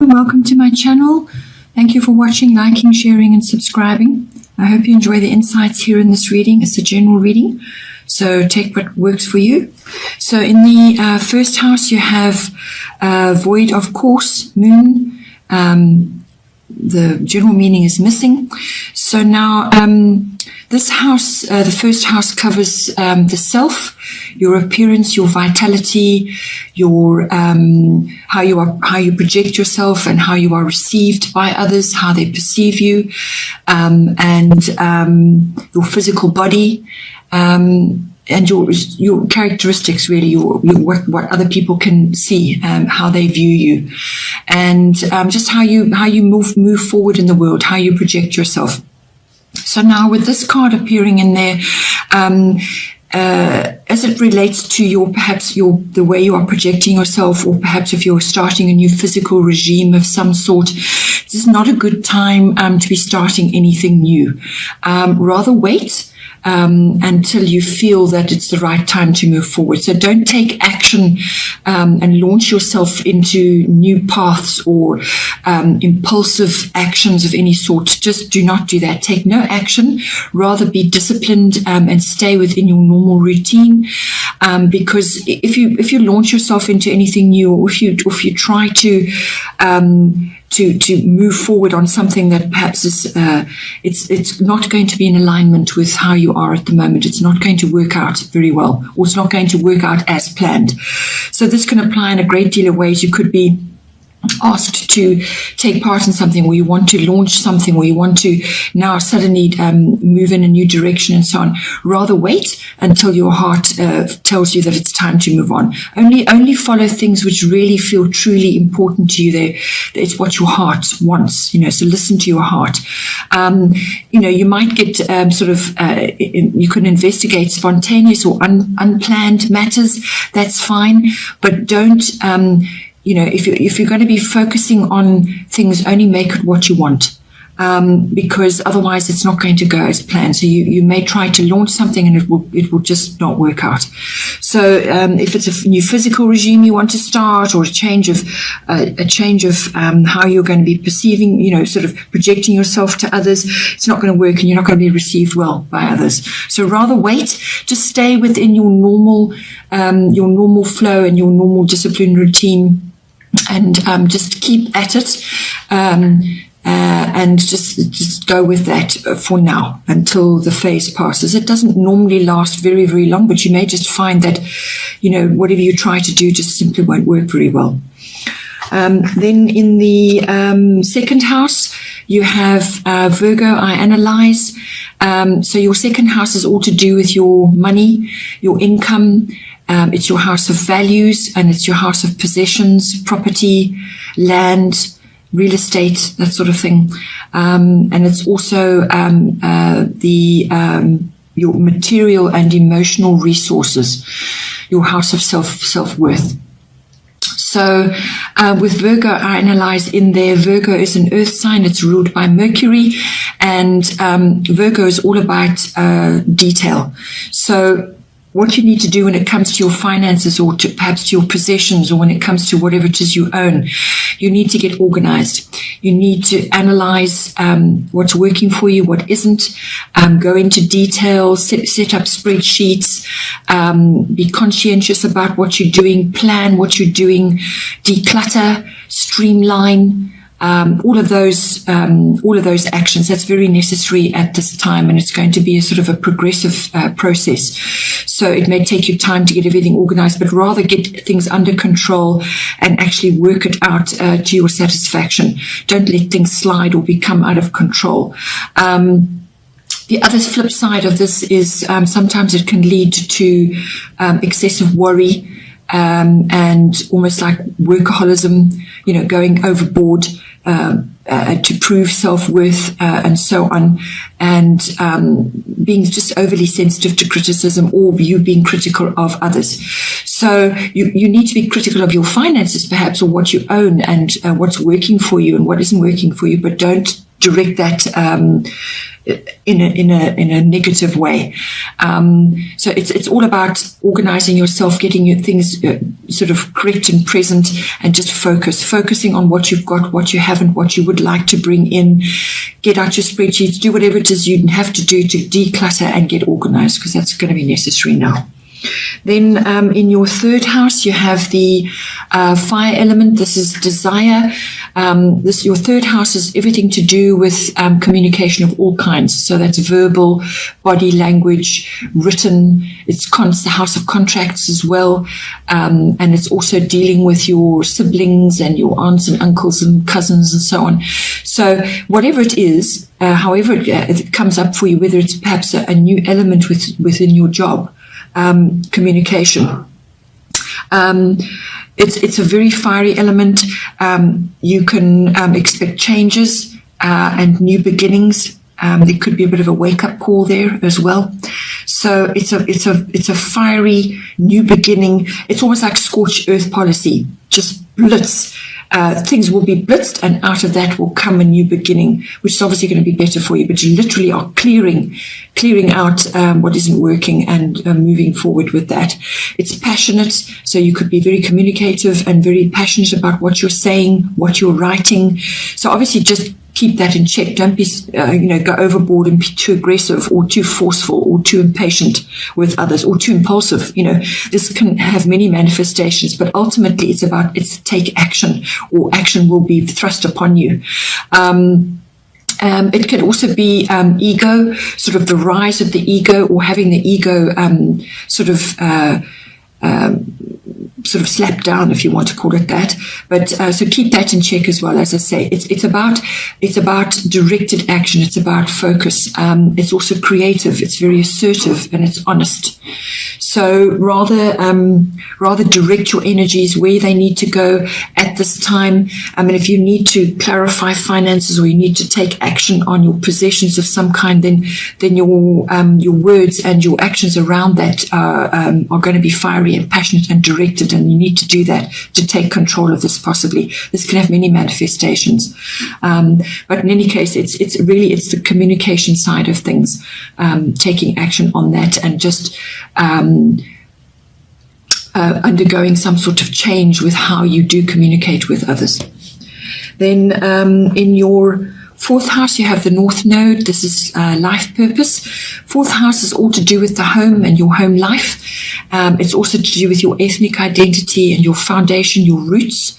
Welcome to my channel. Thank you for watching, liking, sharing and subscribing. I hope you enjoy the insights here in this reading. It's a general reading, so take what works for you. So in the first house you have void of course, moon. The general meaning is missing. So now this house, the first house, covers the self, your appearance, your vitality, your how you project yourself and how you are received by others, how they perceive you, and your physical body, and your characteristics, really, what other people can see, how they view you, and just how you move forward in the world, how you project yourself. So now with this card appearing in there, as it relates to perhaps the way you are projecting yourself, or perhaps if you're starting a new physical regime of some sort, this is not a good time to be starting anything new. Rather wait until you feel that it's the right time to move forward. So don't take action and launch yourself into new paths or impulsive actions of any sort. Just do not do that. Take no action. Rather be disciplined and stay within your normal routine. Because if you launch yourself into anything new, or if you try to move forward on something that perhaps is it's not going to be in alignment with how you are at the moment. It's not going to work out very well, or it's not going to work out as planned. So this can apply in a great deal of ways. You could be asked to take part in something, or you want to launch something, or you want to now suddenly move in a new direction and so on. Rather wait until your heart tells you that it's time to move on. Only follow things which really feel truly important to you. It's what your heart wants, so listen to your heart. You might get you can investigate spontaneous or unplanned matters. That's fine, but don't if you're going to be focusing on things, only make it what you want, because otherwise it's not going to go as planned. So you may try to launch something and it will just not work out. So if it's a new physical regime you want to start, or a change of how you're going to be perceiving, sort of projecting yourself to others, it's not going to work and you're not going to be received well by others. So rather wait. Just stay within your normal flow and your normal discipline routine. And just keep at it, and just go with that for now until the phase passes. It doesn't normally last very, very long, but you may just find that, whatever you try to do just simply won't work very well. Then in the second house, you have Virgo, I analyze. So your second house is all to do with your money, your income. It's your house of values, and it's your house of possessions, property, land, real estate, that sort of thing. And it's also your material and emotional resources, your house of self-worth. So with Virgo, I analyze in there. Virgo is an earth sign. It's ruled by Mercury, and Virgo is all about detail. So what you need to do when it comes to your finances, or perhaps to your possessions, or when it comes to whatever it is you own, you need to get organized. You need to analyze what's working for you, what isn't. Go into detail, set up spreadsheets, be conscientious about what you're doing, plan what you're doing, declutter, streamline. All of those actions, that's very necessary at this time, and it's going to be a sort of a progressive process. So it may take you time to get everything organized, but rather get things under control and actually work it out to your satisfaction. Don't let things slide or become out of control. The other flip side of this is sometimes it can lead to excessive worry, and almost like workaholism, going overboard to prove self-worth, and so on, and being just overly sensitive to criticism, or you being critical of others. So you need to be critical of your finances, perhaps, or what you own, and what's working for you and what isn't working for you, but don't direct that in a negative way. So it's all about organizing yourself, getting your things sort of correct and present, and just focusing on what you've got, what you haven't, what you would like to bring in. Get out your spreadsheets, do whatever it is you have to do to declutter and get organized, because that's going to be necessary now. Then in your third house, you have the fire element. This is desire. Your third house is everything to do with communication of all kinds. So that's verbal, body language, written. It's the house of contracts as well. And it's also dealing with your siblings and your aunts and uncles and cousins and so on. So whatever it is, however it comes up for you, whether it's perhaps a new element within your job, communication. It's a very fiery element. You can expect changes and new beginnings. There could be a bit of a wake-up call there as well. So it's a fiery new beginning. It's almost like scorched earth policy. Just blitz. Things will be blitzed, and out of that will come a new beginning, which is obviously going to be better for you. But you literally are clearing out what isn't working and moving forward with that. It's passionate, so you could be very communicative and very passionate about what you're saying, what you're writing. So obviously just keep that in check. Don't be, go overboard and be too aggressive or too forceful or too impatient with others or too impulsive. This can have many manifestations, but ultimately it's take action, or action will be thrust upon you. It could also be ego, sort of the rise of the ego, or having the ego sort of slapped down, if you want to call it that. But so keep that in check as well. As I say, it's about directed action. It's about focus. It's also creative. It's very assertive, and it's honest. So rather direct your energies where they need to go at this time. And if you need to clarify finances, or you need to take action on your possessions of some kind, then your words and your actions around that are going to be fiery and passionate and directed. And you need to do that to take control of this. Possibly, this can have many manifestations. But in any case, it's the communication side of things, taking action on that, and just undergoing some sort of change with how you do communicate with others. Then in your fourth house, you have the North Node. This is life purpose. Fourth house is all to do with the home and your home life. It's also to do with your ethnic identity and your foundation, your roots.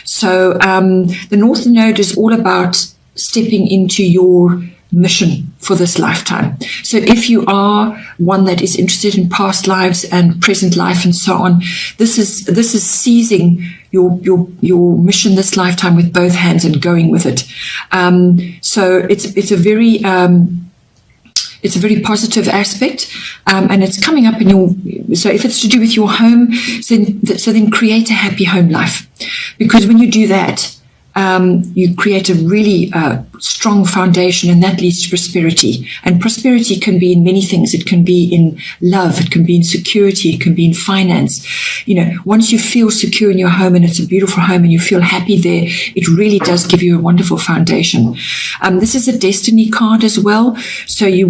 So the North Node is all about stepping into your mission for this lifetime. So if you are one that is interested in past lives and present life and so on, this is seizing your mission this lifetime with both hands and going with it. So it's a very positive aspect, and it's coming up in your. So if it's to do with your home, then create a happy home life, because when you do that, you create a really strong foundation, and that leads to prosperity. And prosperity can be in many things. It can be in love. It can be in security. It can be in finance. Once you feel secure in your home, and it's a beautiful home, and you feel happy there, it really does give you a wonderful foundation. This is a destiny card as well. So you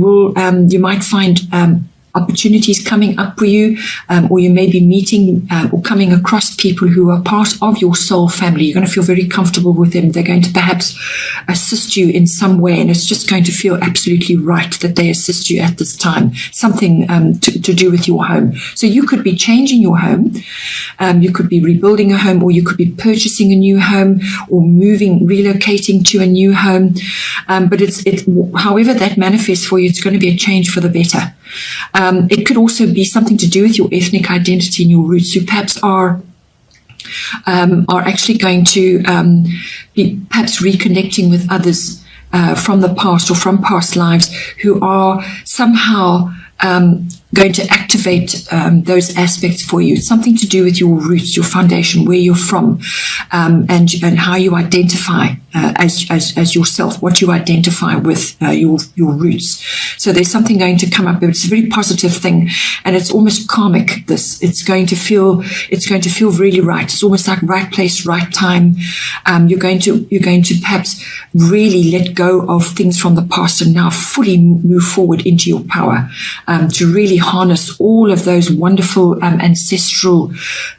might find opportunities coming up for you, or you may be meeting or coming across people who are part of your soul family. You're going to feel very comfortable with them. They're going to perhaps assist you in some way, and it's just going to feel absolutely right that they assist you at this time. Something to do with your home. So you could be changing your home, you could be rebuilding a home, or you could be purchasing a new home, or relocating to a new home. But it's however that manifests for you, it's going to be a change for the better. It could also be something to do with your ethnic identity and your roots. You perhaps are actually going to be perhaps reconnecting with others from the past or from past lives who are somehow going to activate those aspects for you. It's something to do with your roots, your foundation, where you're from, and how you identify as yourself, what you identify with, your roots. So there's something going to come up. It's a very positive thing, and it's almost karmic. It's going to feel really right. It's almost like right place, right time. You're going to perhaps really let go of things from the past and now fully move forward into your power, to really harness all of those wonderful ancestral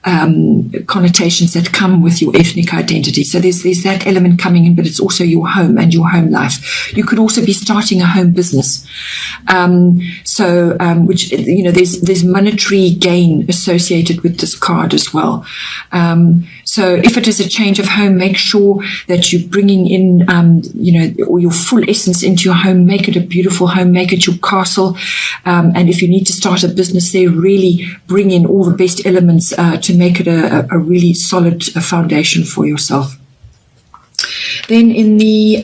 connotations that come with your ethnic identity. So there's that element coming in, but it's also your home and your home life. You could also be starting a home business, which there's monetary gain associated with this card as well. So if it is a change of home, make sure that you're bringing in, or your full essence into your home. Make it a beautiful home. Make it your castle. And if you need to start a business there, really bring in all the best elements to make it a really solid foundation for yourself. Then in the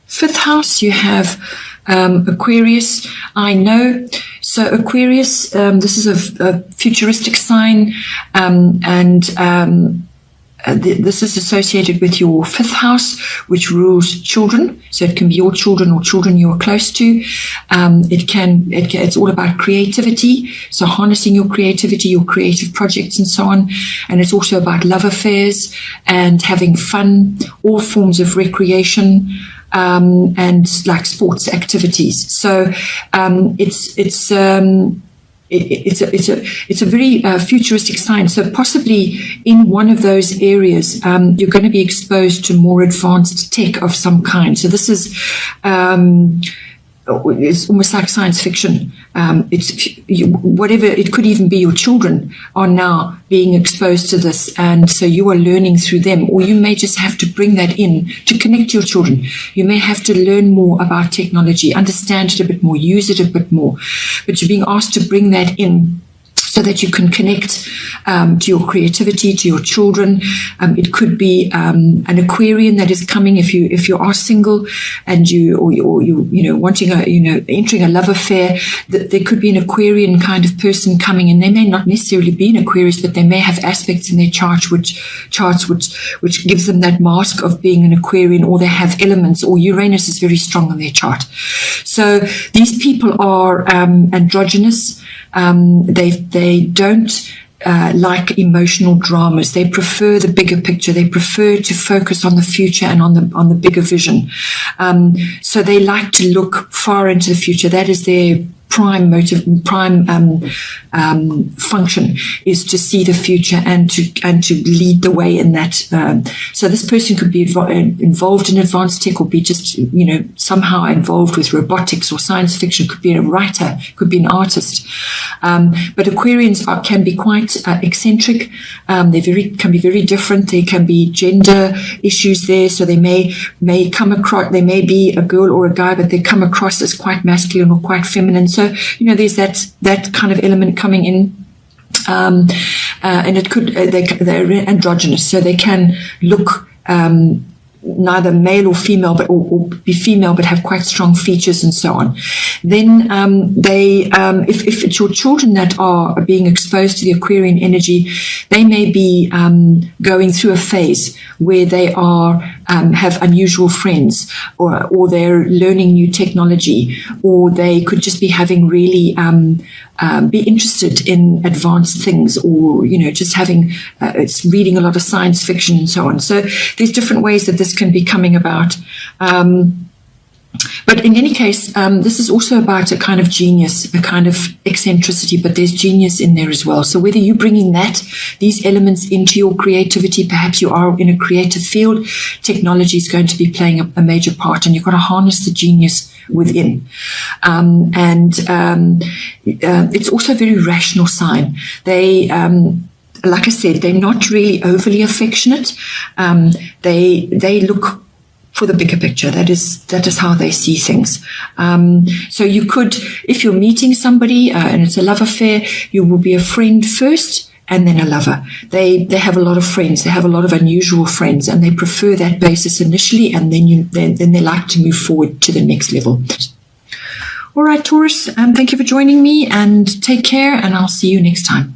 5th house, you have Aquarius. I know. So Aquarius, this is a futuristic sign, this is associated with your 5th house, which rules children. So it can be your children or children you are close to. It's all about creativity. So harnessing your creativity, your creative projects and so on. And it's also about love affairs and having fun, all forms of recreation, and like sports activities. So, it's a very futuristic sign. So possibly in one of those areas, you're going to be exposed to more advanced tech of some kind. So this is, it's almost like science fiction. It could even be your children are now being exposed to this, and so you are learning through them, or you may just have to bring that in to connect to your children. You may have to learn more about technology, understand it a bit more, use it a bit more, but you're being asked to bring that in so that you can connect to your creativity, to your children. It could be an Aquarian that is coming if you are single and you wanting entering a love affair. There could be an Aquarian kind of person coming, and they may not necessarily be an Aquarius, but they may have aspects in their chart which gives them that mask of being an Aquarian, or they have elements, or Uranus is very strong on their chart. So these people are androgynous. They don't like emotional dramas. They prefer the bigger picture. They prefer to focus on the future and on the bigger vision. So they like to look far into the future. That is their prime function, is to see the future and to lead the way in that. So this person could be involved in advanced tech, or be just somehow involved with robotics or science fiction. Could be a writer, could be an artist. But Aquarians can be quite eccentric. They can be very different. There can be gender issues there. So they may come across. They may be a girl or a guy, but they come across as quite masculine or quite feminine. So there's that kind of element coming in, and it could they're androgynous, so they can look neither male or female, but or be female, but have quite strong features and so on. Then if it's your children that are being exposed to the Aquarian energy, they may be going through a phase where they are have unusual friends, or they're learning new technology, or they could just be having really be interested in advanced things, or just having it's reading a lot of science fiction and so on. So there's different ways that this can be coming about. But in any case, this is also about a kind of genius, a kind of eccentricity, but there's genius in there as well. So whether you're bringing these elements into your creativity, perhaps you are in a creative field, technology is going to be playing a major part, and you've got to harness the genius within. It's also a very rational sign. They, like I said, they're not really overly affectionate. They look for the bigger picture. That is how they see things. So you could, if you're meeting somebody and it's a love affair, you will be a friend first and then a lover. They have a lot of friends. They have a lot of unusual friends, and they prefer that basis initially, and then they like to move forward to the next level. All right, Taurus, thank you for joining me, and take care, and I'll see you next time.